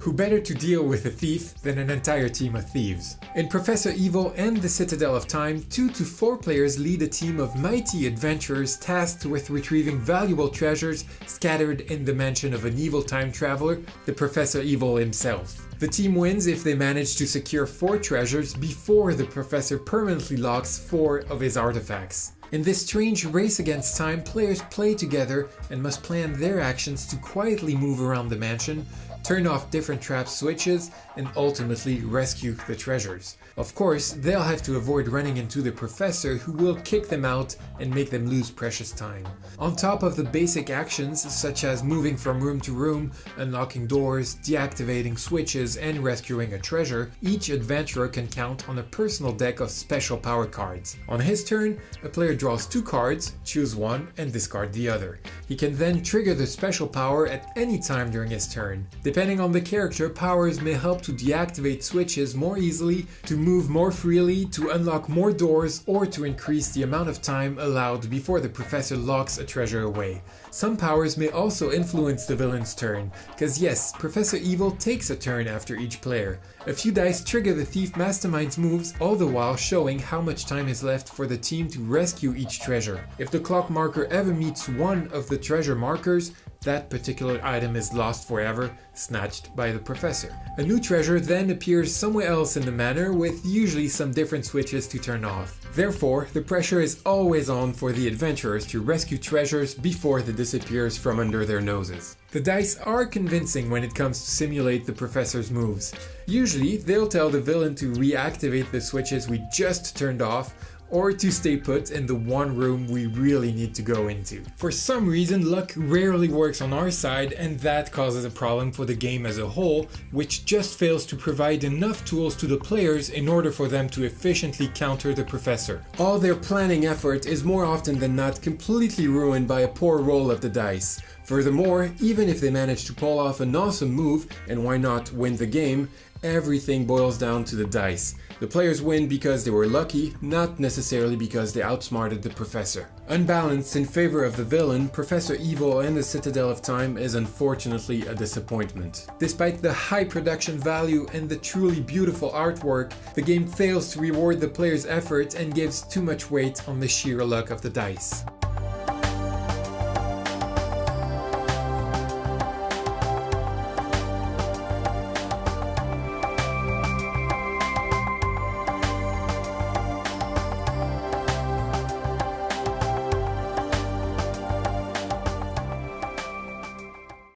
Who better to deal with a thief than an entire team of thieves? In Professor Evil and the Citadel of Time, 2 to 4 players lead a team of mighty adventurers tasked with retrieving valuable treasures scattered in the mansion of an evil time traveler, the Professor Evil himself. The team wins if they manage to secure 4 treasures before the Professor permanently locks 4 of his artifacts. In this strange race against time, players play together and must plan their actions to quietly move around the mansion, turn off different trap switches, and ultimately rescue the treasures. Of course, they'll have to avoid running into the Professor, who will kick them out and make them lose precious time. On top of the basic actions such as moving from room to room, unlocking doors, deactivating switches, and rescuing a treasure, each adventurer can count on a personal deck of special power cards. On his turn, a player draws 2 cards, choose one, and discard the other. He can then trigger the special power at any time during his turn. Depending on the character, powers may help to deactivate switches more easily, to move more freely, to unlock more doors, or to increase the amount of time allowed before the Professor locks a treasure away. Some powers may also influence the villain's turn, because yes, Professor Evil takes a turn after each player. A few dice trigger the Thief Mastermind's moves, all the while showing how much time is left for the team to rescue each treasure. If the clock marker ever meets one of the treasure markers, that particular item is lost forever, snatched by the Professor. A new treasure then appears somewhere else in the manor, with usually some different switches to turn off. Therefore, the pressure is always on for the adventurers to rescue treasures before it disappears from under their noses. The dice are convincing when it comes to simulate the Professor's moves. Usually, they'll tell the villain to reactivate the switches we just turned off, or to stay put in the one room we really need to go into. For some reason, luck rarely works on our side, and that causes a problem for the game as a whole, which just fails to provide enough tools to the players in order for them to efficiently counter the Professor. All their planning effort is more often than not completely ruined by a poor roll of the dice. Furthermore, even if they manage to pull off an awesome move, and why not win the game, everything boils down to the dice. The players win because they were lucky, not necessarily because they outsmarted the Professor. Unbalanced in favor of the villain, Professor Evil and the Citadel of Time is unfortunately a disappointment. Despite the high production value and the truly beautiful artwork, the game fails to reward the player's effort and gives too much weight on the sheer luck of the dice.